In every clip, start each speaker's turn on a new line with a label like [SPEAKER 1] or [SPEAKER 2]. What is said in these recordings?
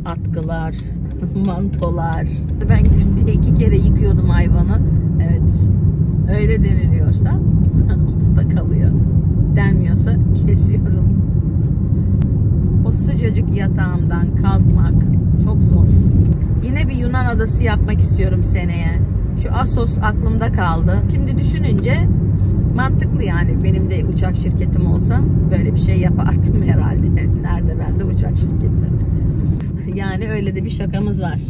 [SPEAKER 1] atkılar, mantolar. Ben günde 2 kere yıkıyordum hayvanı. Evet, öyle deniliyorsa burada kalıyor. Denmiyorsa kesiyorum. O sıcacık yatağımdan kalkmak çok zor. Yine bir Yunan adası yapmak istiyorum seneye. Şu Assos aklımda kaldı. Şimdi düşününce mantıklı yani. Benim de uçak şirketim olsa böyle bir şey yapardım herhalde. Nerede bende uçak şirketi? Yani öyle de bir şakamız var.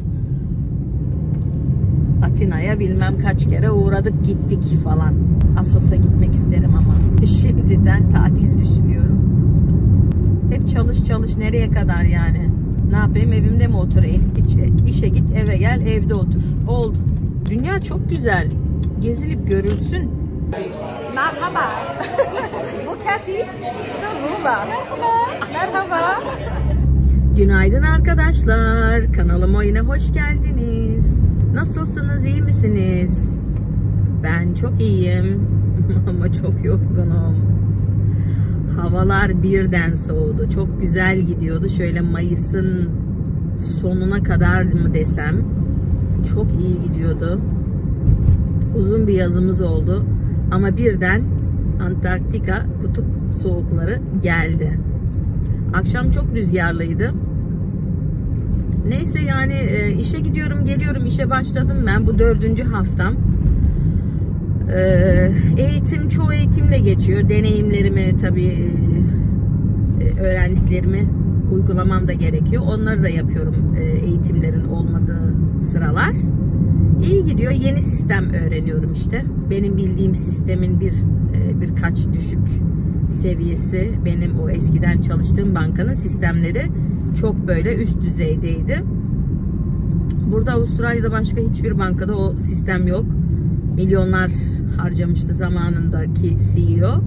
[SPEAKER 1] Atina'ya bilmem kaç kere uğradık gittik falan. Assos'a gitmek isterim ama şimdiden tatil düşünüyorum. Hep çalış çalış nereye kadar yani? Ne yapayım, evimde mi oturayım? İşe git, eve gel, evde otur. Oldu. Dünya çok güzel. Gezilip görülsün. Merhaba. Bu Kati. Bu da Rula. Merhaba. Merhaba. Günaydın arkadaşlar. Kanalıma yine hoş geldiniz. Nasılsınız? İyi misiniz? Ben çok iyiyim. Ama çok yorgunum. Havalar birden soğudu. Çok güzel gidiyordu. Şöyle Mayıs'ın sonuna kadar mı desem. Çok iyi gidiyordu. Uzun bir yazımız oldu. Ama birden Antarktika kutup soğukları geldi. Akşam çok rüzgarlıydı. Neyse yani işe gidiyorum geliyorum, işe başladım ben. Bu 4. haftam. Çoğu eğitimle geçiyor. Deneyimlerimi tabii öğrendiklerimi uygulamam da gerekiyor. Onları da yapıyorum eğitimlerin olmadığı sıralar. İyi gidiyor. Yeni sistem öğreniyorum işte. Benim bildiğim sistemin birkaç düşük seviyesi. Benim o eskiden çalıştığım bankanın sistemleri çok böyle üst düzeydeydi. Burada Avustralya'da başka hiçbir bankada o sistem yok. Milyonlar harcamıştı zamanındaki CEO.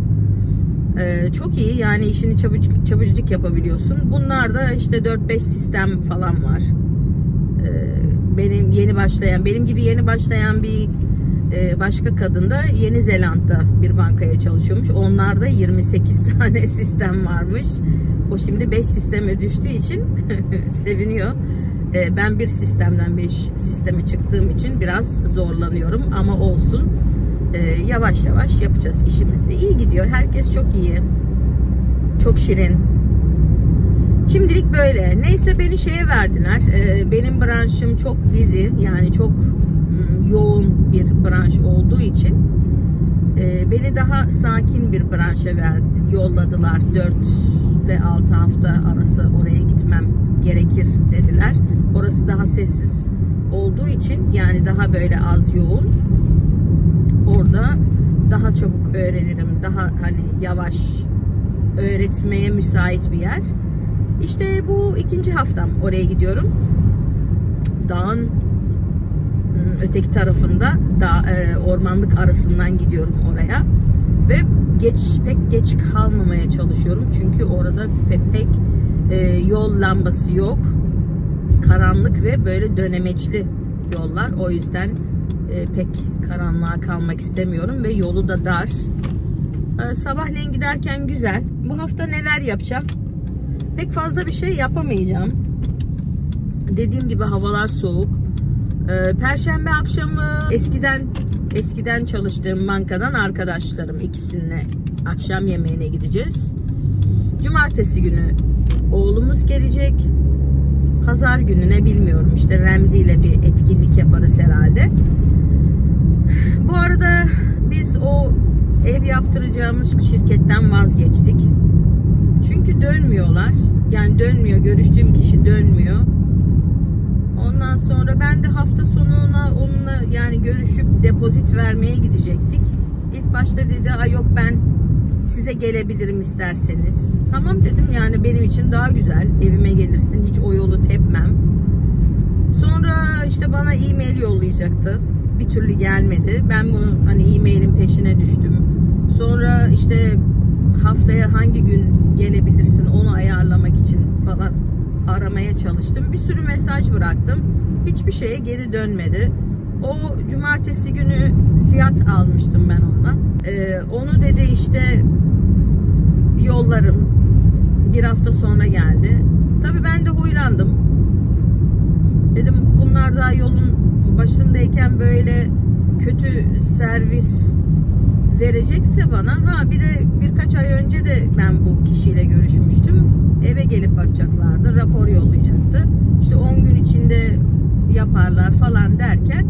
[SPEAKER 1] Çok iyi yani, işini çabucak yapabiliyorsun. Bunlarda işte 4-5 sistem falan var. Benim gibi yeni başlayan bir başka kadın da Yeni Zelanda'da bir bankaya çalışıyormuş. Onlarda 28 tane sistem varmış. O şimdi 5 sisteme düştüğü için seviniyor. Ben bir sistemden 5 sisteme çıktığım için biraz zorlanıyorum ama olsun. Yavaş yavaş yapacağız işimizi. İyi gidiyor. Herkes çok iyi. Çok şirin. Şimdilik böyle. Neyse, beni şeye verdiler. Benim branşım çok busy. Yani çok yoğun bir branş olduğu için beni daha sakin bir branşa yolladılar. 4 ile 6 hafta arası oraya gitmem gerekir dediler. Orası daha sessiz olduğu için, yani daha böyle az yoğun. Orada daha çabuk öğrenirim. Daha hani yavaş öğretmeye müsait bir yer. İşte bu 2. haftam oraya gidiyorum. Dağın öteki tarafında ormanlık arasından gidiyorum oraya. Ve pek geç kalmamaya çalışıyorum. Çünkü orada pek yol lambası yok. Karanlık ve böyle dönemeçli yollar. O yüzden pek karanlığa kalmak istemiyorum ve yolu da dar. Sabahleyin giderken güzel. Bu hafta neler yapacağım? Pek fazla bir şey yapamayacağım. Dediğim gibi havalar soğuk. Perşembe akşamı eskiden çalıştığım bankadan arkadaşlarım, ikisininle akşam yemeğine gideceğiz. Cumartesi günü oğlumuz gelecek. Pazar gününe bilmiyorum, işte Remzi ile bir etkinlik yaparız herhalde. Bu arada biz o ev yaptıracağımız şirketten vazgeçtik. Çünkü dönmüyorlar. Yani dönmüyor. Görüştüğüm kişi dönmüyor. Ondan sonra ben de hafta sonuna onunla yani görüşüp depozit vermeye gidecektik. İlk başta dedi yok ben size gelebilirim isterseniz. Tamam dedim, yani benim için daha güzel. Evime gelirsin, hiç o yolu tepmem. Sonra işte bana e-mail yollayacaktı. Bir türlü gelmedi. Ben bunun hani e-mailin peşine düştüm. Sonra işte haftaya hangi gün gelebilirsin onu ayarlamak için falan aramaya çalıştım. Bir sürü mesaj bıraktım. Hiçbir şeye geri dönmedi. O cumartesi günü fiyat almıştım ben onunla. Onu dedi işte yollarım. Bir hafta sonra geldi. Tabii ben de huylandım. kadar daha yolun başındayken böyle kötü servis verecekse bana, bir de birkaç ay önce de ben bu kişiyle görüşmüştüm. Eve gelip bakacaklardı, rapor yollayacaktı. İşte 10 gün içinde yaparlar falan derken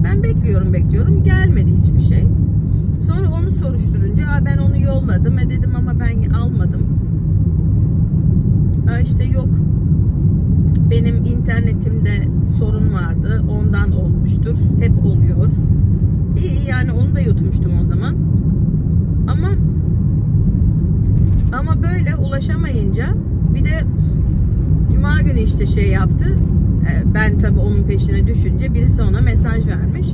[SPEAKER 1] ben bekliyorum, gelmedi hiçbir şey. Sonra onu soruşturunca ben onu yolladım dedim ama ben almadım. İşte yok, benim internetimde sorun vardı, ondan olmuştur, hep oluyor. İyi, yani onu da yutmuştum o zaman. Ama böyle ulaşamayınca bir de Cuma günü işte şey yaptı. Ben tabii onun peşine düşünce birisi ona mesaj vermiş.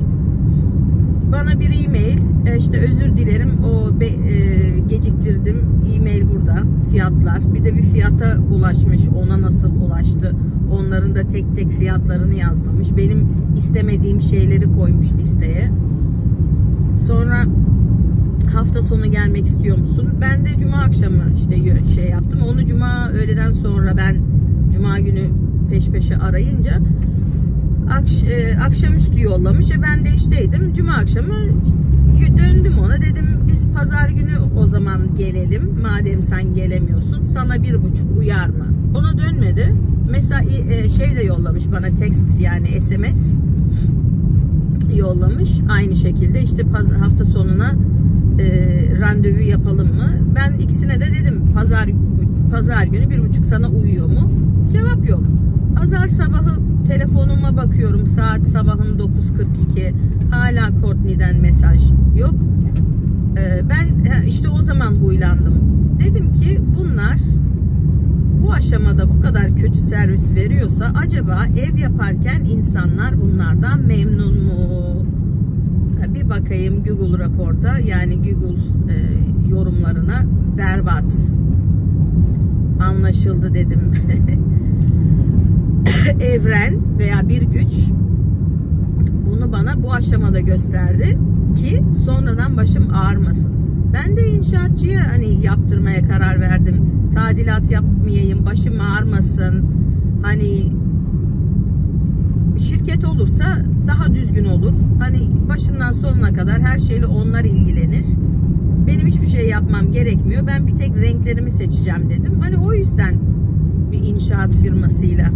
[SPEAKER 1] Bana bir e-mail, işte özür dilerim, geciktirdim, e-mail burada, fiyatlar. Bir de bir fiyata ulaşmış, ona nasıl ulaştı? Onların da tek tek fiyatlarını yazmamış. Benim istemediğim şeyleri koymuş listeye. Sonra hafta sonu gelmek istiyor musun? Ben de Cuma akşamı işte şey yaptım. Onu Cuma öğleden sonra ben Cuma günü peş peşe arayınca akşamüstü yollamış. Ben de işteydim. Cuma akşamı döndüm ona. Dedim biz pazar günü o zaman gelelim. Madem sen gelemiyorsun. Sana 1,5 uyar mı? Ona dönmedi. Mesela şey de yollamış bana, text yani SMS yollamış. Aynı şekilde işte hafta sonuna randevu yapalım mı? Ben ikisine de dedim pazar günü 1,5 sana uyuyor mu? Cevap yok. Pazar sabahı telefonuma bakıyorum, saat sabahın 9:42, hala Courtney'den mesaj yok. Ben işte o zaman huylandım. Dedim ki bunlar bu aşamada bu kadar kötü servis veriyorsa acaba ev yaparken insanlar bunlardan memnun mu? Bir bakayım Google raporta, yani Google yorumlarına. Berbat. Anlaşıldı dedim. Evren veya bir güç bunu bana bu aşamada gösterdi ki sonradan başım ağrımasın. Ben de inşaatçıya hani yaptırmaya karar verdim. Tadilat yapmayayım, başım ağrımasın. Hani şirket olursa daha düzgün olur. Hani başından sonuna kadar her şeyle onlar ilgilenir. Benim hiçbir şey yapmam gerekmiyor. Ben bir tek renklerimi seçeceğim dedim. Hani o yüzden bir inşaat firmasıyla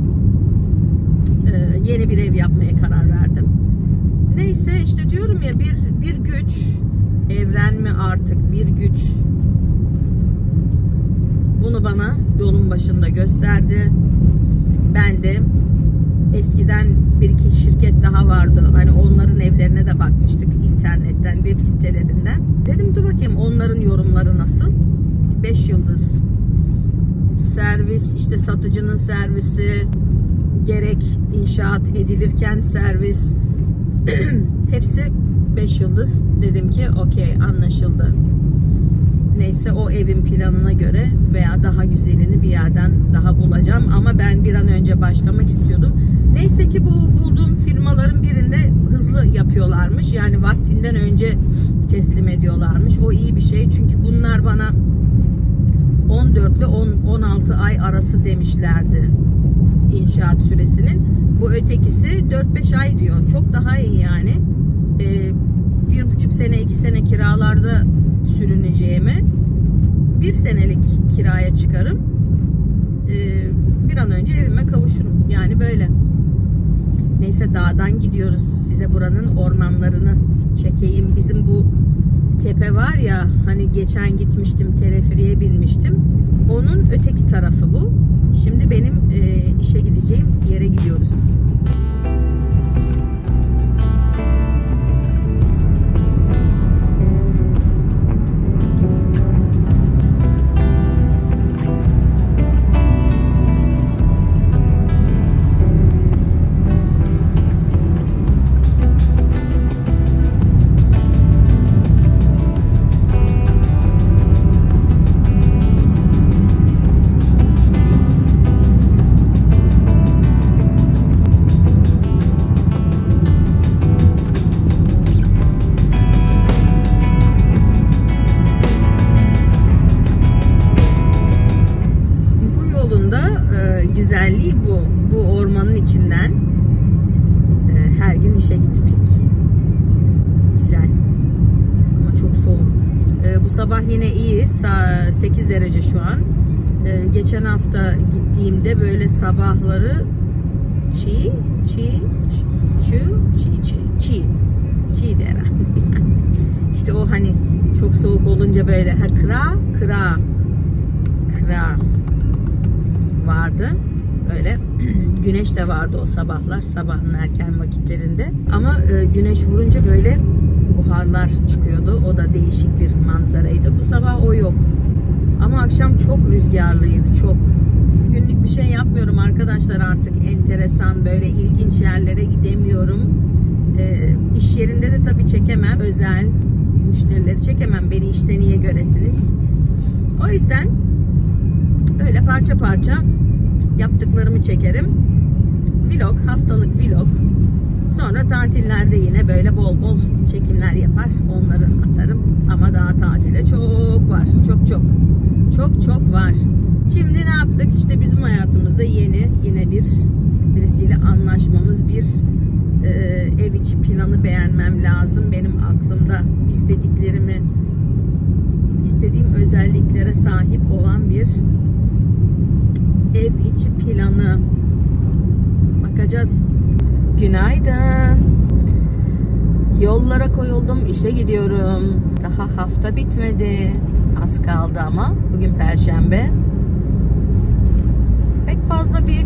[SPEAKER 1] yeni bir ev yapmaya karar verdim. Neyse işte diyorum ya, bir güç, evren mi artık, bir güç bunu bana yolun başında gösterdi. Ben de eskiden bir iki şirket daha vardı. Hani onların evlerine de bakmıştık internetten, web sitelerinden. Dedim dur bakayım onların yorumları nasıl? 5 yıldız servis, işte satıcının servisi, gerek inşaat edilirken servis, hepsi 5 yıldız. Dedim ki okey, anlaşıldı. Neyse o evin planına göre veya daha güzelini bir yerden daha bulacağım. Ama ben bir an önce başlamak istiyordum. Neyse ki bu bulduğum firmaların birinde hızlı yapıyorlarmış. Yani vaktinden önce teslim ediyorlarmış. O iyi bir şey. Çünkü bunlar bana 14 ile 16 ay arası demişlerdi inşaat süresinin. Bu ötekisi 4-5 ay diyor. Çok daha iyi yani. 1,5 sene 2 sene kiralarda sürüneceğime 1 senelik kiraya çıkarım. Bir an önce evime kavuşurum. Yani böyle. Neyse dağdan gidiyoruz. Size buranın ormanlarını çekeyim. Bizim bu tepe var ya, hani geçen gitmiştim, teleferiye binmiştim. Onun öteki tarafı bu. Şimdi benim işe gideceğim yere gidiyoruz. yine iyi. 8 derece şu an. Geçen hafta gittiğimde böyle sabahları çiğdi herhalde. İşte o hani çok soğuk olunca böyle kıra vardı. Öyle güneş de vardı o sabahlar, sabahın erken vakitlerinde. Ama güneş vurunca böyle buharlar çıkıyordu. O da değişik bir manzaraydı. Bu sabah o yok. Ama akşam çok rüzgarlıydı, çok. Günlük bir şey yapmıyorum arkadaşlar artık. Enteresan, böyle ilginç yerlere gidemiyorum. İş yerinde de tabii çekemem. Özel müşterileri çekemem. Beni işte niye göresiniz? O yüzden öyle parça parça yaptıklarımı çekerim. Vlog, haftalık vlog. Sonra tatillerde yine böyle bol bol çekimler yapar. Onları atarım. Ama daha tatile çok var. Çok var. Şimdi ne yaptık? İşte bizim hayatımızda yine birisiyle anlaşmamız, bir ev içi planı beğenmem lazım. Benim aklımda istediğim özelliklere sahip olan bir ev içi planı. Bakacağız. Günaydın. Yollara koyuldum. İşe gidiyorum. Daha hafta bitmedi. Az kaldı ama. Bugün Perşembe. Pek fazla bir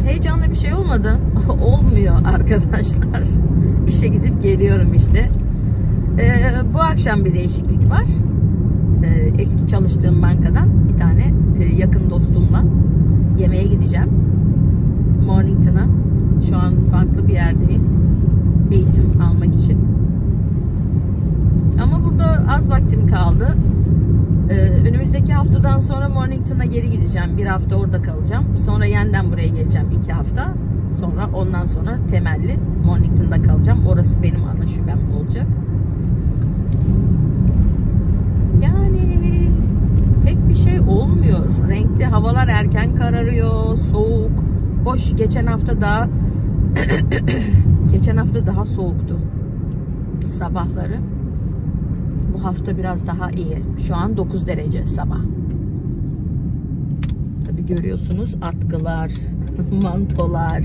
[SPEAKER 1] heyecanlı bir şey olmadı. Olmuyor arkadaşlar. İşe gidip geliyorum işte. Bu akşam bir değişiklik var. Eski çalıştığım bankadan bir tane yakın dostumla yemeğe gideceğim. Mornington'a. Şu an farklı bir yerdeyim. Eğitim almak için. Ama burada az vaktim kaldı. Önümüzdeki haftadan sonra Mornington'a geri gideceğim. Bir hafta orada kalacağım. Sonra yeniden buraya geleceğim 2 hafta. Sonra ondan sonra temelli Mornington'da kalacağım. Orası benim ana şubem olacak. Yani pek bir şey olmuyor. Renkli havalar erken kararıyor. Soğuk. Hoş, geçen hafta daha soğuktu sabahları. Bu hafta biraz daha iyi. Şu an 9 derece sabah. Tabii görüyorsunuz atkılar, mantolar.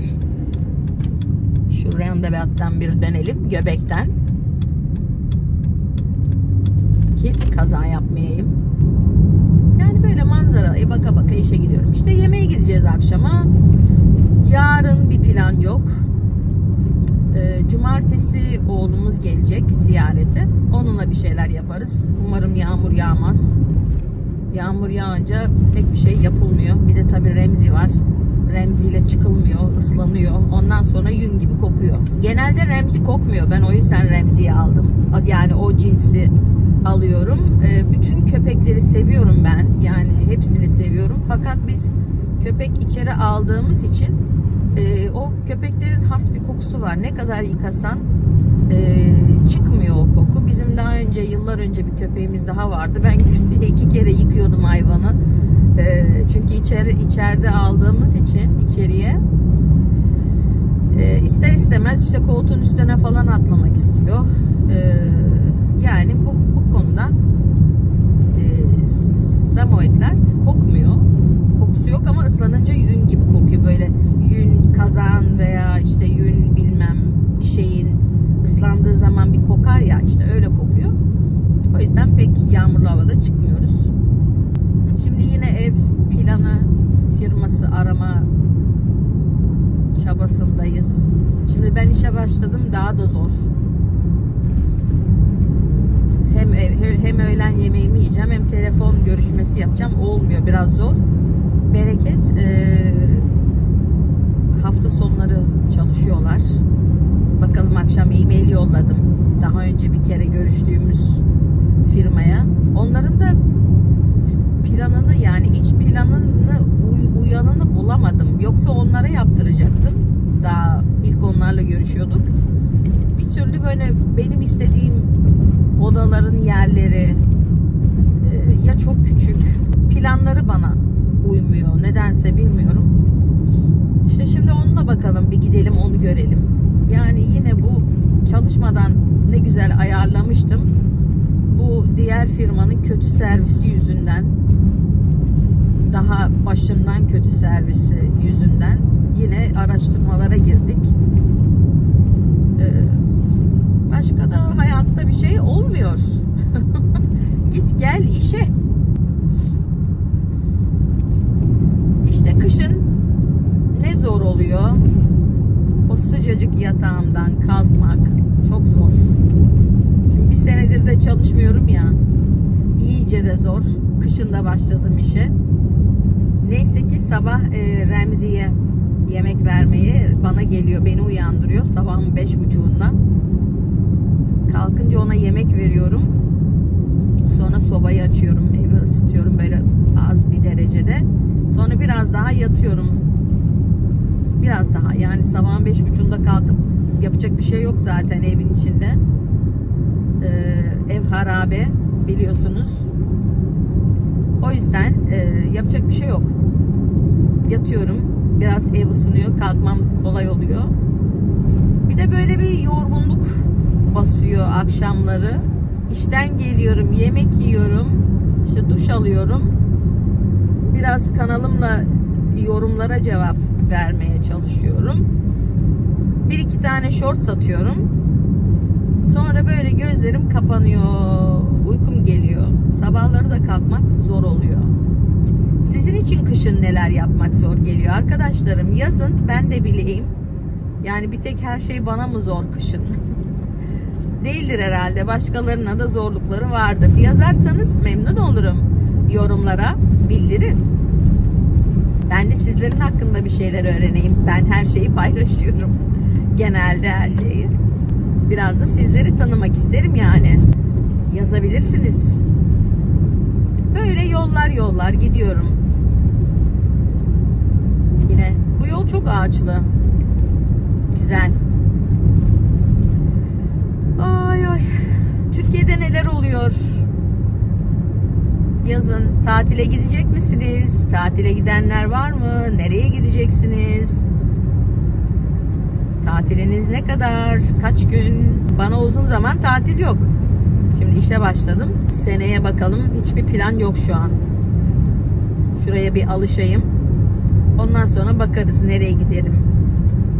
[SPEAKER 1] Şu roundabout'tan bir dönelim, Göbek'ten. Ki kaza yapmayayım. Yani böyle manzaraya baka baka işe gidiyorum. İşte yemeğe gideceğiz akşama. Yarın bir plan yok. Cumartesi oğlumuz gelecek ziyarete. Onunla bir şeyler yaparız. Umarım yağmur yağmaz. Yağmur yağınca pek bir şey yapılmıyor. Bir de tabii Remzi var. Remzi ile çıkılmıyor, ıslanıyor. Ondan sonra yün gibi kokuyor. Genelde Remzi kokmuyor. Ben o yüzden Remzi'yi aldım. Yani o cinsi alıyorum. Bütün köpekleri seviyorum ben. Yani hepsini seviyorum. Fakat biz köpek içeri aldığımız için o köpeklerin has bir kokusu var. Ne kadar yıkasan çıkmıyor o koku. Bizim daha önce, yıllar önce bir köpeğimiz daha vardı. Ben günde 2 kere yıkıyordum hayvanı. Çünkü içeride aldığımız için içeriye ister istemez işte koltuğun üstüne falan atlamak istiyor. Yani bu konuda Samoyedler kokmuyor. Kokusu yok ama ıslanınca yün gibi kokuyor. Böyle yün kazan veya işte yün bilmem şeyin ıslandığı zaman bir kokar ya, işte öyle kokuyor. O yüzden pek yağmurlu havada çıkmıyoruz. Şimdi yine ev planı firması arama çabasındayız. Şimdi ben işe başladım, daha da zor. Hem öğlen yemeğimi yiyeceğim, hem telefon görüşmesi yapacağım. Olmuyor, biraz zor. Bereket hafta sonları çalışıyorlar. Bakalım, akşam e-mail yolladım. Daha önce bir kere görüştüğümüz firmaya. Onların da planını, yani iç planını uyanını bulamadım. Yoksa onlara yaptıracaktım. Daha ilk onlarla görüşüyorduk. Bir türlü böyle benim istediğim odaların yerleri ya çok küçük, planları bana uymuyor. Nedense bilmiyorum. İşte şimdi onunla bakalım, bir gidelim onu görelim. Yani yine bu çalışmadan ne güzel ayarlamıştım. bu diğer firmanın kötü servisi yüzünden, daha başından kötü servisi yüzünden yine araştırmalara girdik. Başka da hayatta bir şey olmuyor. Git gel işe. İşte kışın ne zor oluyor. O sıcacık yatağımdan kalkmak çok zor. Şimdi bir senedir de çalışmıyorum ya. İyice de zor. Kışın da başladım işe. Neyse ki sabah Remzi'ye yemek vermeye bana geliyor. Beni uyandırıyor. Sabahın 5.30'unda. Kalkınca ona yemek veriyorum. Sonra sobayı açıyorum. Evi ısıtıyorum böyle az bir derecede. Sonra biraz daha yatıyorum. Biraz daha. Yani sabahın 5.30'da kalkıp yapacak bir şey yok zaten evin içinde. Ev harabe biliyorsunuz. O yüzden yapacak bir şey yok. Yatıyorum. Biraz ev ısınıyor. Kalkmam kolay oluyor. Bir de böyle bir yorgunluk basıyor akşamları. İşten geliyorum. Yemek yiyorum. İşte duş alıyorum. Biraz kanalımla yorumlara cevap vermeye çalışıyorum. 1-2 tane short satıyorum. Sonra böyle gözlerim kapanıyor. Uykum geliyor. Sabahları da kalkmak zor oluyor. Sizin için kışın neler yapmak zor geliyor arkadaşlarım? Yazın ben de bileyim. Yani bir tek her şey bana mı zor kışın? Değildir herhalde. Başkalarına da zorlukları vardır. Yazarsanız memnun olurum. Yorumlara bildirin. Ben de sizlerin hakkında bir şeyler öğreneyim. Ben her şeyi paylaşıyorum. Genelde her şeyi. Biraz da sizleri tanımak isterim yani. Yazabilirsiniz. Böyle yollar gidiyorum. Yine bu yol çok ağaçlı. Güzel. Ay ay. Türkiye'de neler oluyor? Yazın tatile gidecek misiniz? Tatile gidenler var mı? Nereye gideceksiniz? Tatiliniz ne kadar? Kaç gün? Bana uzun zaman tatil yok. Şimdi işe başladım. Seneye bakalım. Hiçbir plan yok şu an. Şuraya bir alışayım. Ondan sonra bakarız nereye giderim.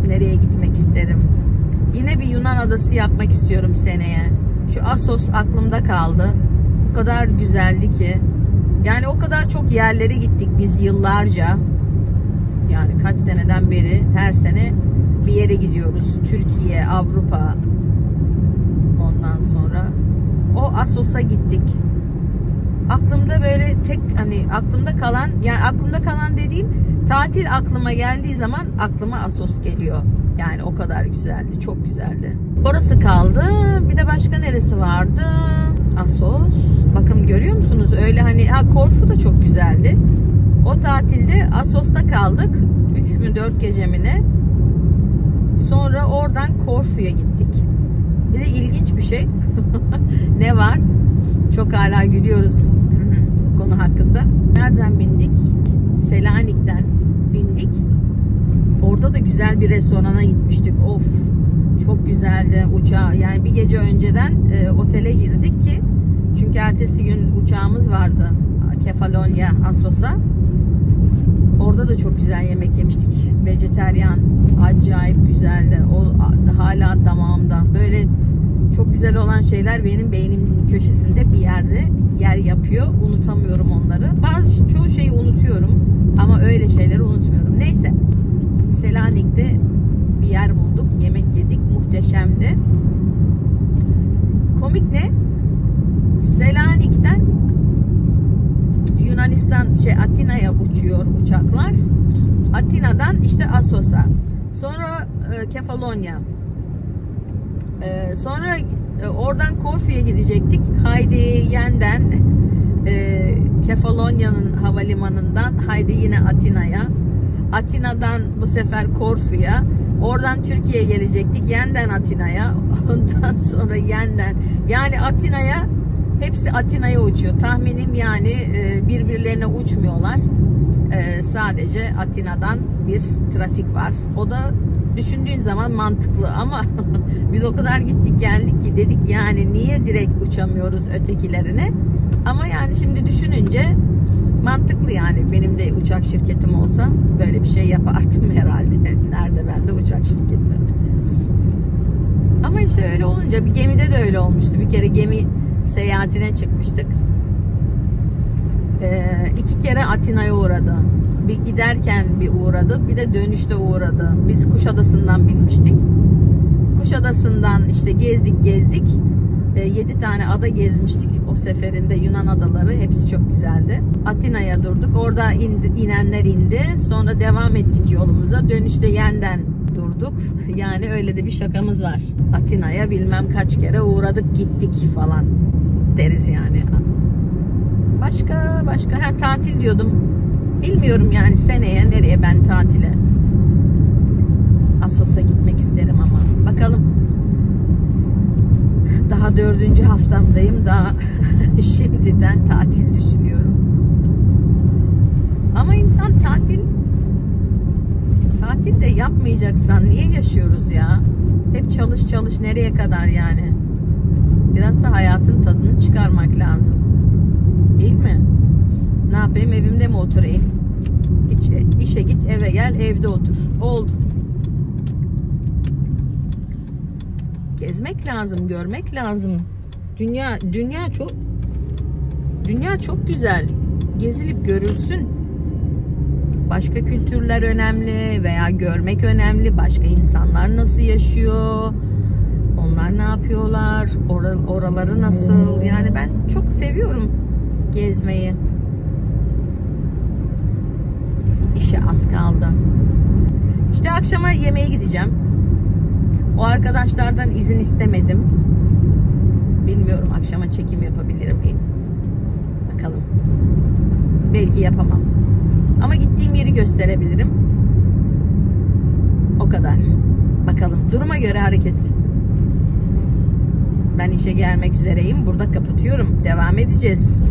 [SPEAKER 1] Nereye gitmek isterim. Yine bir Yunan adası yapmak istiyorum seneye. Şu Assos aklımda kaldı. O kadar güzeldi ki. Yani o kadar çok yerlere gittik biz yıllarca. Yani kaç seneden beri her sene bir yere gidiyoruz. Türkiye, Avrupa. Ondan sonra o Assos'a gittik. Aklımda böyle tek hani aklımda kalan, yani aklımda kalan dediğim tatil aklıma geldiği zaman aklıma Assos geliyor. Yani o kadar güzeldi. Çok güzeldi. Orası kaldı. Bir de başka neresi vardı? Assos. Bakın görüyor musunuz? Öyle hani Korfu da çok güzeldi. O tatilde Assos'ta kaldık. 3 mü 4 gece mi ne? Sonra oradan Korfu'ya gittik. Bir de ilginç bir şey. Ne var? Çok hala gülüyoruz bu konu hakkında. Nereden bindik? Selanik'ten bindik. Orada da güzel bir restorana gitmiştik. Of, çok güzeldi uçağı. Yani bir gece önceden otele girdik ki çünkü ertesi gün uçağımız vardı. Kefalonya, Assos'a. Orada da çok güzel yemek yemiştik. Vejeteryan, acayip güzeldi. O hala damağımda. Böyle çok güzel olan şeyler benim beynimin köşesinde bir yerde yer yapıyor. Unutamıyorum onları. Çoğu şeyi unutuyorum ama öyle şeyleri unutmuyorum. Neyse. Selanik'te bir yer bulduk. Yemek yedik. Muhteşemdi. Komik ne? Selanik'ten Yunanistan Atina'ya uçuyor uçaklar. Atina'dan işte Assos'a. Sonra Kefalonya. Sonra oradan Korfu'ya gidecektik. Haydi yeniden Kefalonya'nın havalimanından haydi yine Atina'ya. Atina'dan bu sefer Korfu'ya. Oradan Türkiye'ye gelecektik. Yeniden Atina'ya. Ondan sonra yeniden. Yani Atina'ya, hepsi Atina'ya uçuyor. Tahminim yani birbirlerine uçmuyorlar. Sadece Atina'dan bir trafik var. O da düşündüğün zaman mantıklı ama biz o kadar gittik geldik ki dedik yani niye direkt uçamıyoruz ötekilerine. Ama yani şimdi düşününce mantıklı yani. Benim de uçak şirketim olsa böyle bir şey yapardım herhalde. Nerede bende uçak şirketi. Ama işte öyle olunca bir gemide de öyle olmuştu. Bir kere gemi seyahatine çıkmıştık. 2 kere Atina'ya uğradı. Bir giderken bir uğradı, bir de dönüşte uğradı. Biz Kuşadası'ndan binmiştik. Kuşadası'ndan işte gezdik. 7 tane ada gezmiştik o seferinde, Yunan adaları. Hepsi çok güzeldi. Atina'ya durduk. Orada inenler indi. Sonra devam ettik yolumuza. Dönüşte yeniden durduk. Yani öyle de bir şakamız var. Atina'ya bilmem kaç kere uğradık gittik falan deriz yani. Başka her tatil diyordum. Bilmiyorum yani seneye nereye ben tatile. Assos'a gitmek isterim ama bakalım. Daha 4. haftamdayım. Daha şimdiden tatil düşünüyorum. Ama insan tatil de yapmayacaksan niye yaşıyoruz ya? Hep çalış nereye kadar yani? Biraz da hayatın tadını çıkarmak lazım. Değil mi? Ne yapayım, evimde mi oturayım? Hiç işe git, eve gel, evde otur. Oldu. Gezmek lazım, görmek lazım. Dünya çok güzel. Gezilip görülsün. Başka kültürler önemli veya görmek önemli. Başka insanlar nasıl yaşıyor? Onlar ne yapıyorlar? Oraları nasıl? Yani ben çok seviyorum gezmeyi. İşe az kaldı. İşte akşama yemeğe gideceğim. O arkadaşlardan izin istemedim. Bilmiyorum akşama çekim yapabilir miyim? Bakalım. Belki yapamam. Ama gittiğim yeri gösterebilirim. O kadar. Bakalım. Duruma göre hareket. Ben işe gelmek üzereyim. Burada kapatıyorum. Devam edeceğiz.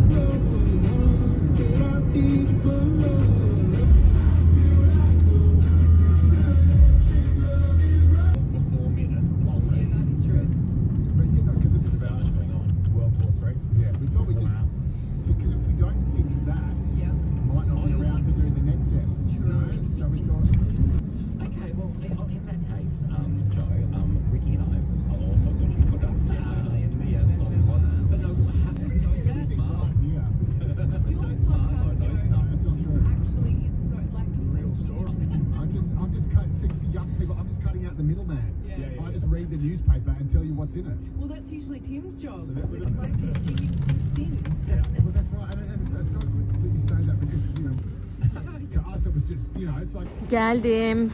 [SPEAKER 2] Newspaper and tell you what's in it.
[SPEAKER 3] Well, that's usually Tim's job.
[SPEAKER 2] So that, well, that's right. And it's so good that you say that because, you know, to us it was just, you know, it's like...
[SPEAKER 1] Geldim.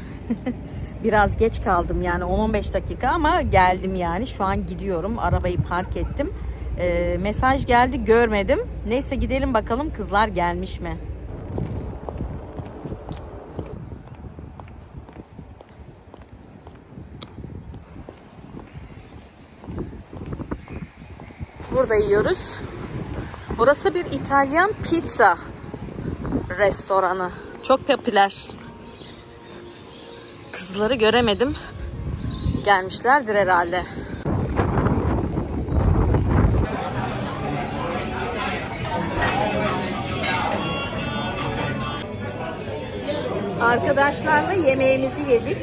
[SPEAKER 1] Biraz geç kaldım yani 10-15 dakika ama geldim yani. Şu an gidiyorum. Arabayı park ettim. Mesaj geldi, görmedim. Neyse gidelim bakalım kızlar gelmiş mi? Burada yiyoruz. Burası bir İtalyan pizza restoranı. Çok popüler. Kızları göremedim. Gelmişlerdir herhalde. Arkadaşlarla yemeğimizi yedik.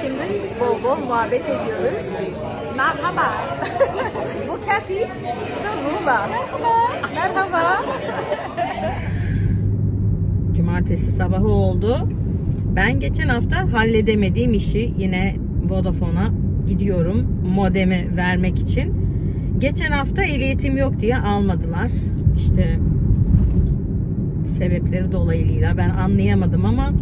[SPEAKER 1] Şimdi bol bol muhabbet ediyoruz. Merhaba. Bu Katy. Bu da Rula. Merhaba. Cumartesi sabahı oldu. Ben geçen hafta halledemediğim işi yine Vodafone'a gidiyorum modemi vermek için. Geçen hafta ehliyetim yok diye almadılar. İşte sebepleri dolayısıyla ben anlayamadım ama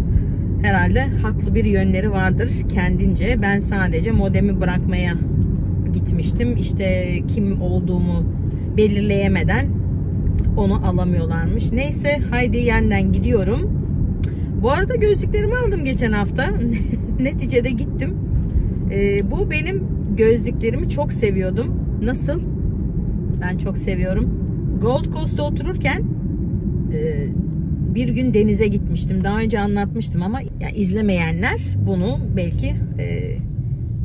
[SPEAKER 1] herhalde haklı bir yönleri vardır kendince. Ben sadece modemi bırakmaya gitmiştim. İşte kim olduğumu belirleyemeden onu alamıyorlarmış. Neyse haydi yeniden gidiyorum. Bu arada gözlüklerimi aldım geçen hafta. Neticede gittim. Bu benim gözlüklerimi çok seviyordum. Nasıl? Ben çok seviyorum. Gold Coast'ta otururken bir gün denize gitmiştim. Daha önce anlatmıştım ama yani izlemeyenler bunu belki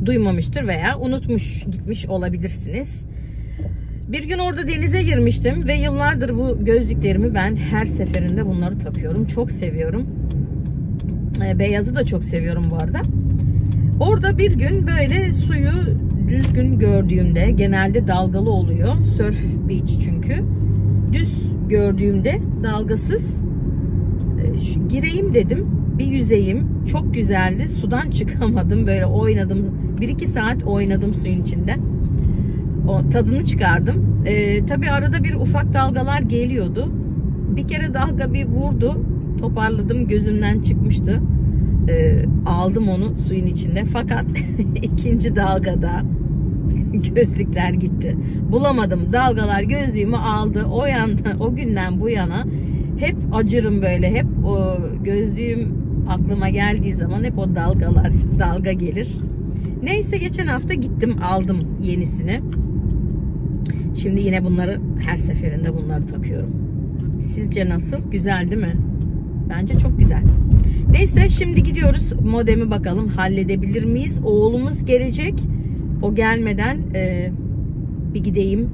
[SPEAKER 1] duymamıştır veya unutmuş gitmiş olabilirsiniz. Bir gün orada denize girmiştim ve yıllardır bu gözlüklerimi ben her seferinde bunları takıyorum. Çok seviyorum. Beyazı da çok seviyorum bu arada. Orada bir gün böyle suyu düzgün gördüğümde, genelde dalgalı oluyor. Surf beach çünkü. Düz gördüğümde dalgasız gireyim dedim. Bir yüzeyim. Çok güzeldi. Sudan çıkamadım. Böyle oynadım. 1-2 saat oynadım suyun içinde. O tadını çıkardım. Tabii arada bir ufak dalgalar geliyordu. Bir kere dalga bir vurdu. Toparladım. Gözümden çıkmıştı. Aldım onu suyun içinde. Fakat ikinci dalgada gözlükler gitti. Bulamadım. Dalgalar gözlüğümü aldı. O günden bu yana hep acırım böyle. Hep o gözlüğüm aklıma geldiği zaman hep o dalga gelir. Neyse geçen hafta gittim aldım yenisini. Şimdi yine bunları her seferinde bunları takıyorum. Sizce nasıl? Güzel değil mi? Bence çok güzel. Neyse şimdi gidiyoruz. Modemi bakalım halledebilir miyiz? Oğlumuz gelecek. O gelmeden bir gideyim.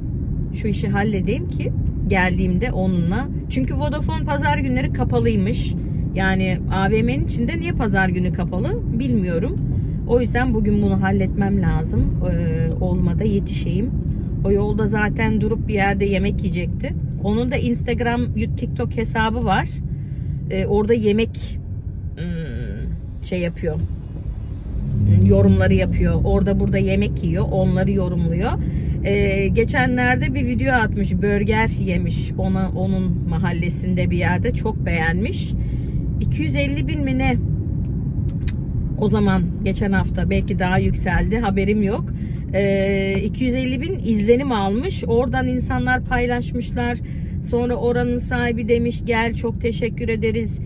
[SPEAKER 1] Şu işi halledeyim ki geldiğimde onunla. Çünkü Vodafone pazar günleri kapalıymış. Yani AVM'nin içinde niye pazar günü kapalı bilmiyorum. O yüzden bugün bunu halletmem lazım. Olmadı yetişeyim. O yolda zaten durup bir yerde yemek yiyecekti. Onun da Instagram, TikTok hesabı var. Orada yemek şey yapıyor. Yorumları yapıyor. Orada burada yemek yiyor. Onları yorumluyor. Geçenlerde bir video atmış. Burger yemiş. Onun mahallesinde bir yerde. Çok beğenmiş. 250.000 mi ne? O zaman geçen hafta belki daha yükseldi. Haberim yok. 250.000 izlenim almış. Oradan insanlar paylaşmışlar. Sonra oranın sahibi demiş gel çok teşekkür ederiz.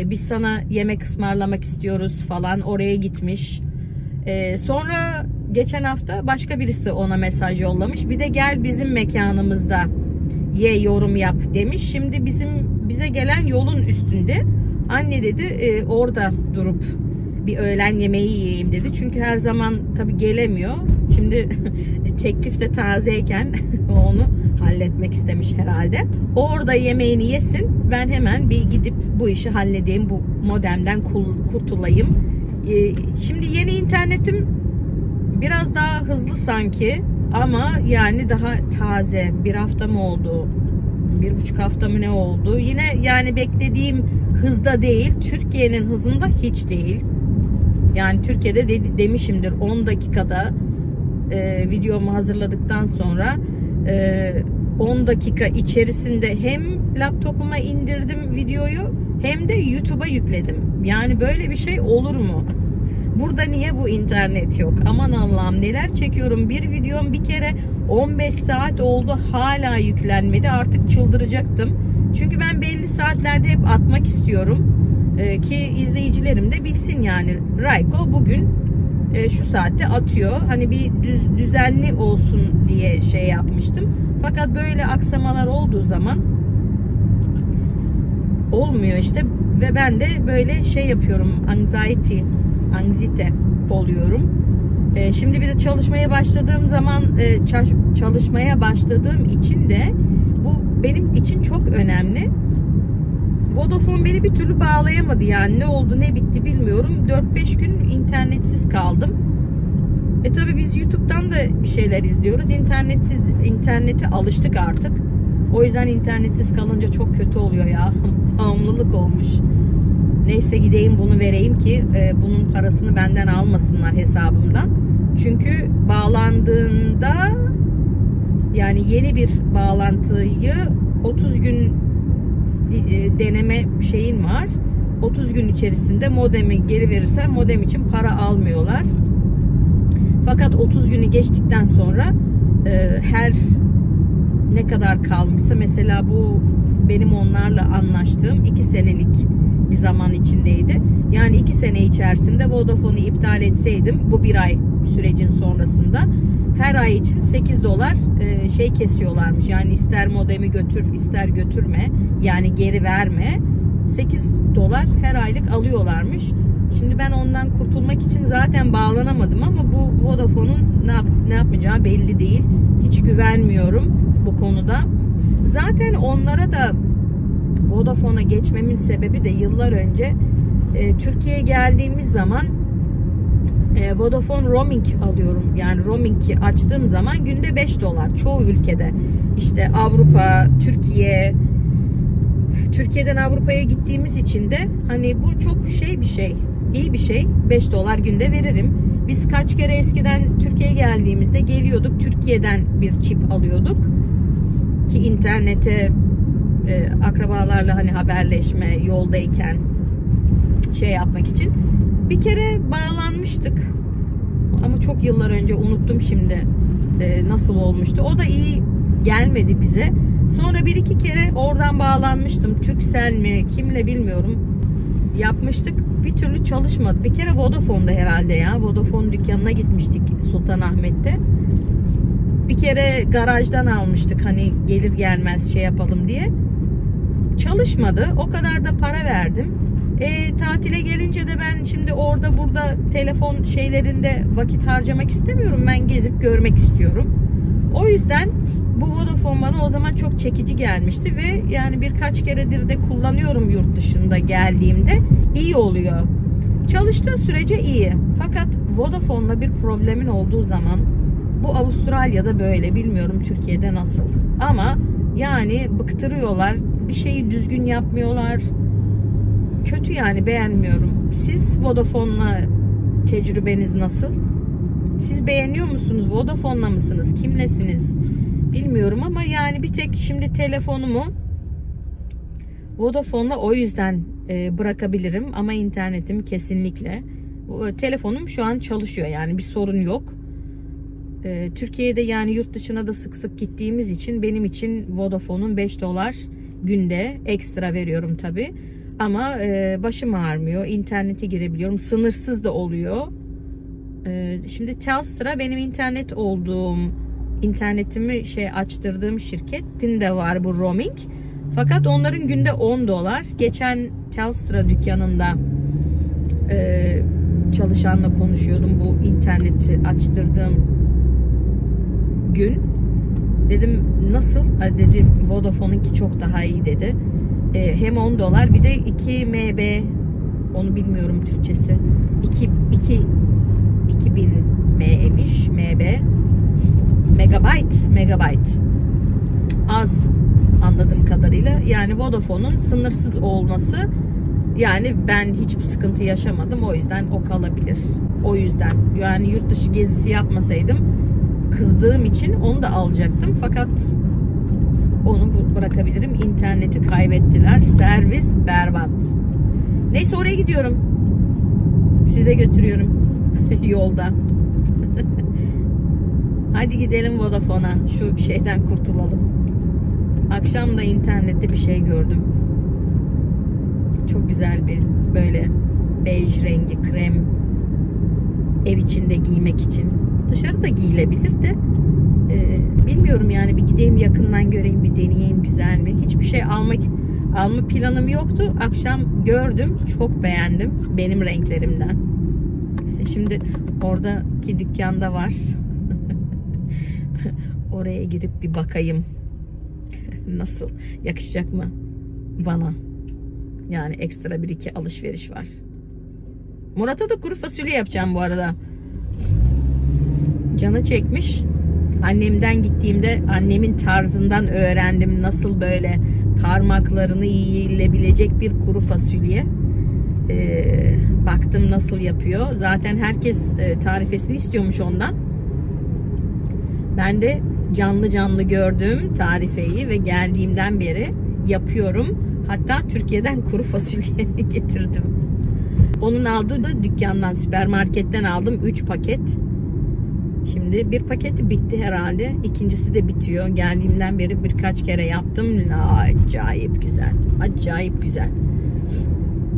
[SPEAKER 1] Biz sana yemek ısmarlamak istiyoruz falan. Oraya gitmiş. Sonra geçen hafta başka birisi ona mesaj yollamış. Bir de gel bizim mekanımızda ye yorum yap demiş. Şimdi bize gelen yolun üstünde. Anne dedi orada durup bir öğlen yemeği yiyeyim dedi. Çünkü her zaman tabii gelemiyor. Şimdi teklif de tazeyken onu halletmek istemiş herhalde. Orada yemeğini yesin. Ben hemen bir gidip bu işi halledeyim. Bu modemden kurtulayım. Şimdi yeni internetim biraz daha hızlı sanki. Ama yani daha taze. 1 hafta mı oldu? 1,5 hafta mı ne oldu? Yine yani beklediğim hızda değil. Türkiye'nin hızında hiç değil. Yani Türkiye'de demişimdir 10 dakikada videomu hazırladıktan sonra 10 dakika içerisinde hem laptopuma indirdim videoyu hem de YouTube'a yükledim. Yani böyle bir şey olur mu? Burada niye bu internet yok? Aman Allah'ım neler çekiyorum. Bir videom bir kere 15 saat oldu hala yüklenmedi. Artık çıldıracaktım. Çünkü ben belli saatlerde hep atmak istiyorum. Ki izleyicilerim de bilsin yani. Rayko bugün şu saatte atıyor. Hani bir düzenli olsun diye şey yapmıştım. Fakat böyle aksamalar olduğu zaman olmuyor işte. Ve ben de böyle şey yapıyorum. Anksiyete oluyorum. Şimdi bir de çalışmaya başladığım zaman çalışmaya başladığım için de bu benim için çok önemli. Vodafone beni bir türlü bağlayamadı yani. Ne oldu ne bitti bilmiyorum. 4-5 gün internetsiz kaldım. Tabii biz YouTube'dan da bir şeyler izliyoruz. İnternete alıştık artık. O yüzden internetsiz kalınca çok kötü oluyor ya. Bağımlılık olmuş. Neyse gideyim bunu vereyim ki bunun parasını benden almasınlar hesabımdan. Çünkü bağlandığında yani yeni bir bağlantıyı 30 gün deneme şeyin var. 30 gün içerisinde modemi geri verirsen modem için para almıyorlar. Fakat 30 günü geçtikten sonra her ne kadar kalmışsa mesela bu benim onlarla anlaştığım 2 senelik bir zaman içindeydi. Yani 2 sene içerisinde Vodafone'u iptal etseydim bu 1 ay sürecin sonrasında her ay için $8 şey kesiyorlarmış. Yani ister modemi götür ister götürme yani geri verme $8 her aylık alıyorlarmış. Şimdi ben ondan kurtulmak için zaten bağlanamadım ama bu Vodafone'un ne yapacağı belli değil. Hiç güvenmiyorum bu konuda. Zaten onlara da Vodafone'a geçmemin sebebi de yıllar önce Türkiye'ye geldiğimiz zaman Vodafone roaming alıyorum. Yani roaming'i açtığım zaman günde $5 çoğu ülkede. İşte Avrupa, Türkiye, Türkiye'den Avrupa'ya gittiğimiz için de hani bu çok bir şey, iyi bir şey. $5 günde veririm. Biz kaç kere eskiden Türkiye'ye geldiğimizde geliyorduk. Türkiye'den bir çip alıyorduk ki internete akrabalarla hani haberleşme, yoldayken yapmak için. Bir kere bağlanmıştık ama çok yıllar önce, unuttum şimdi nasıl olmuştu. O da iyi gelmedi bize. Sonra bir iki kere oradan bağlanmıştım. Turkcell mi kimle bilmiyorum, yapmıştık. Bir türlü çalışmadı. Bir kere Vodafone'da herhalde ya. Vodafone dükkanına gitmiştik Sultanahmet'te. Bir kere garajdan almıştık hani gelir gelmez yapalım diye. Çalışmadı. O kadar da para verdim. Tatile gelince de ben şimdi orada burada telefon şeylerinde vakit harcamak istemiyorum. Ben gezip görmek istiyorum. O yüzden bu Vodafone bana o zaman çok çekici gelmişti ve yani birkaç keredir de kullanıyorum yurt dışında geldiğimde. İyi oluyor. Çalıştığı sürece iyi. Fakat Vodafone'la bir problemin olduğu zaman, bu Avustralya'da böyle, bilmiyorum Türkiye'de nasıl. Ama yani bıktırıyorlar. Bir şeyi düzgün yapmıyorlar. Kötü yani, beğenmiyorum. Siz Vodafone'la tecrübeniz nasıl? Siz beğeniyor musunuz? Vodafone'la mısınız? Kimlesiniz? Bilmiyorum ama yani bir tek şimdi telefonumu Vodafone'la o yüzden bırakabilirim ama internetim kesinlikle. Telefonum şu an çalışıyor yani bir sorun yok. Türkiye'de yani yurt dışına da sık sık gittiğimiz için benim için Vodafone'un $5 günde ekstra veriyorum tabi. Ama başım ağrımıyor. İnternete girebiliyorum. Sınırsız da oluyor. Şimdi Telstra benim internet olduğum, internetimi açtırdığım şirketin de var bu roaming. Fakat onların günde $10. Geçen Telstra dükkanında çalışanla konuşuyordum bu interneti açtırdığım gün. Dedim nasıl? Dedim Vodafone'unki çok daha iyi dedi. Hem $10 bir de 2 MB, onu bilmiyorum Türkçesi. 2000 M'miş, MB. Megabyte. Az anladığım kadarıyla. Yani Vodafone'un sınırsız olması, yani ben hiçbir sıkıntı yaşamadım. O yüzden o kalabilir. O yüzden yani yurt dışı gezisi yapmasaydım, kızdığım için onu da alacaktım. Fakat onu bırakabilirim. İnterneti kaybettiler. Servis berbat. Neyse oraya gidiyorum. Sizi de götürüyorum. Yolda. Hadi gidelim Vodafone'a. Şu şeyden kurtulalım. Akşam da internette bir şey gördüm. Çok güzel bir böyle bej rengi krem. Ev içinde giymek için. Dışarıda giyilebilir de bilmiyorum yani, bir gideyim yakından göreyim, bir deneyeyim güzel mi? Hiçbir şey alma planım yoktu. Akşam gördüm. Çok beğendim. Benim renklerimden. Şimdi oradaki dükkanda var. Oraya girip bir bakayım. Nasıl? Yakışacak mı bana? Yani ekstra bir iki alışveriş var. Murat'a da kuru fasulye yapacağım bu arada. Canı çekmiş. Annemden gittiğimde annemin tarzından öğrendim nasıl böyle parmaklarını yiyilebilecek bir kuru fasulye. Baktım nasıl yapıyor. Zaten herkes tarifesini istiyormuş ondan. Ben de canlı gördüm tarifeyi ve geldiğimden beri yapıyorum. Hatta Türkiye'den kuru fasulye getirdim. Onun aldığı da dükkandan, süpermarketten aldım 3 paket. Şimdi bir paketi bitti herhalde. İkincisi de bitiyor. Geldiğimden beri birkaç kere yaptım. Acayip güzel. Acayip güzel.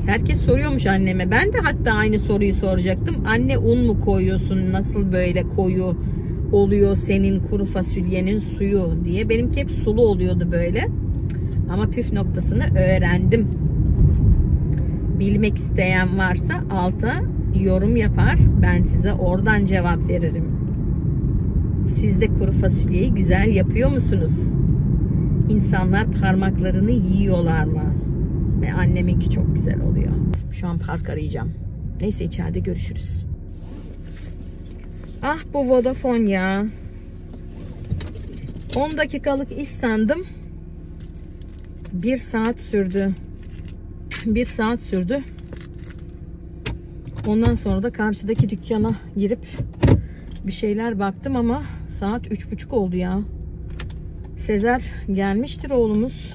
[SPEAKER 1] Herkes soruyormuş anneme. Ben de hatta aynı soruyu soracaktım. Anne un mu koyuyorsun? Nasıl böyle koyu oluyor senin kuru fasulyenin suyu diye. Benimki hep sulu oluyordu böyle. Ama püf noktasını öğrendim. bilmek isteyen varsa alta yorum yapar. Ben size oradan cevap veririm. Siz de kuru fasulyeyi güzel yapıyor musunuz? İnsanlar parmaklarını yiyorlar mı? Ve anneminki çok güzel oluyor. Şu an park arayacağım. Neyse içeride görüşürüz. Ah bu Vodafone ya. 10 dakikalık iş sandım. 1 saat sürdü. 1 saat sürdü. Ondan sonra da karşıdaki dükkana girip bir şeyler baktım ama saat 3:30 oldu ya. Sezer gelmiştir oğlumuz.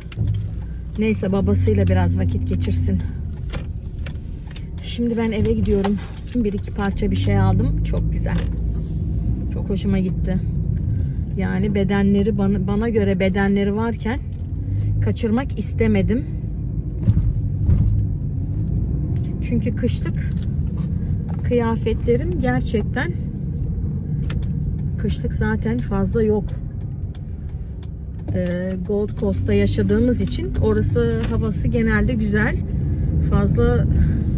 [SPEAKER 1] Neyse babasıyla biraz vakit geçirsin. Şimdi ben eve gidiyorum. 1-2 parça bir şey aldım. Çok güzel. Çok hoşuma gitti. Yani bedenleri bana göre bedenleri varken kaçırmak istemedim. Çünkü kışlık kıyafetlerim gerçekten kışlık zaten fazla yok. Gold Coast'ta yaşadığımız için orası havası genelde güzel. Fazla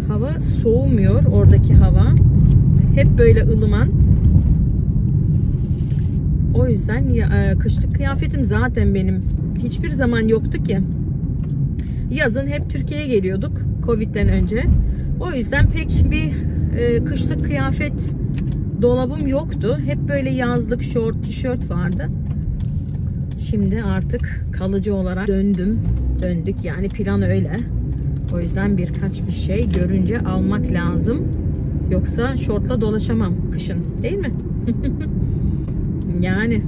[SPEAKER 1] hava soğumuyor oradaki hava. Hep böyle ılıman. O yüzden kışlık kıyafetim zaten benim hiçbir zaman yoktu ki. Yazın hep Türkiye'ye geliyorduk Covid'den önce. O yüzden pek bir kışlık kıyafet dolabım yoktu. Hep böyle yazlık şort, tişört vardı. Şimdi artık kalıcı olarak döndük. Yani plan öyle. O yüzden birkaç bir şey görünce almak lazım. Yoksa şortla dolaşamam kışın. Değil mi? Yani.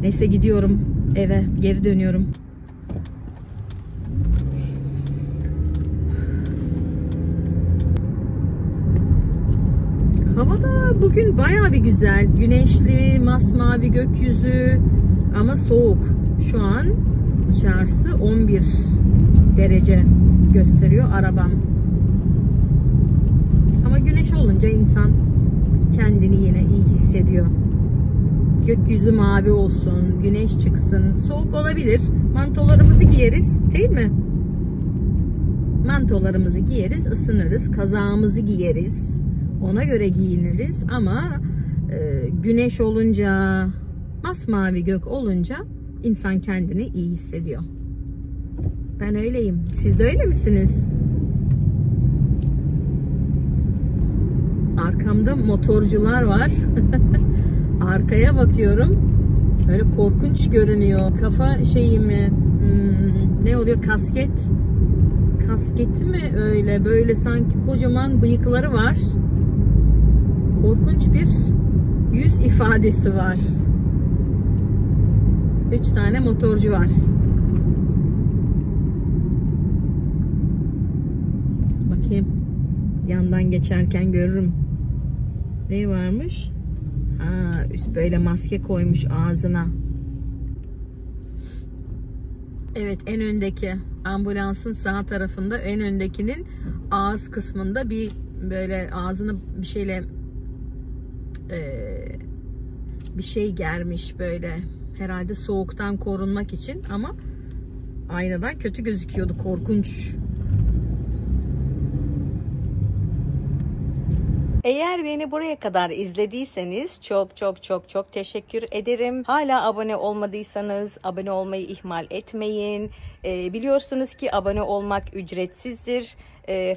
[SPEAKER 1] Neyse gidiyorum eve. Geri dönüyorum. Hava da bugün bayağı bir güzel. Güneşli, masmavi gökyüzü ama soğuk. Şu an dışarısı 11 derece gösteriyor arabam. Ama güneş olunca insan kendini yine iyi hissediyor. Gökyüzü mavi olsun, güneş çıksın. Soğuk olabilir. Mantolarımızı giyeriz, değil mi? Mantolarımızı giyeriz, ısınırız. Kazağımızı giyeriz. Ona göre giyiniriz ama güneş olunca, masmavi gök olunca insan kendini iyi hissediyor. Ben öyleyim. Siz de öyle misiniz? Arkamda motorcular var. Arkaya bakıyorum. Öyle korkunç görünüyor. Kafa şeyi mi? Ne oluyor? Kasket. Kasketi mi öyle? Böyle sanki kocaman bıyıkları var. Korkunç bir yüz ifadesi var. 3 tane motorcu var. Bakayım. Yandan geçerken görürüm. Ne varmış? Ha, böyle maske koymuş ağzına. Evet, en öndeki ambulansın sağ tarafında, en öndekinin ağız kısmında bir böyle ağzını bir şeyle bir şey germiş böyle. Herhalde soğuktan korunmak için ama aynadan kötü gözüküyordu. Korkunç. Eğer beni buraya kadar izlediyseniz çok teşekkür ederim. Hala abone olmadıysanız abone olmayı ihmal etmeyin. Biliyorsunuz ki abone olmak ücretsizdir.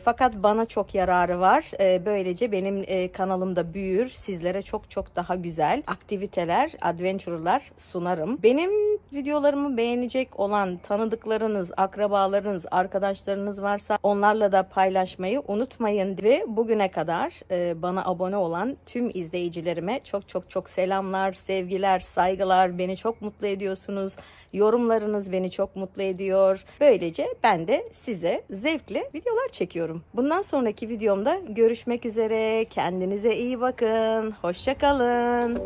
[SPEAKER 1] Fakat bana çok yararı var. Böylece benim kanalım da büyür. Sizlere çok daha güzel aktiviteler, adventure'lar sunarım. Benim videolarımı beğenecek olan tanıdıklarınız, akrabalarınız, arkadaşlarınız varsa onlarla da paylaşmayı unutmayın. Ve bugüne kadar bana abone olan tüm izleyicilerime çok selamlar, sevgiler, saygılar. Beni çok mutlu ediyorsunuz. Yorumlarınız beni çok mutlu ediyor. Böylece ben de size zevkle videolar çekiyorum. Bundan sonraki videomda görüşmek üzere. Kendinize iyi bakın. Hoşça kalın.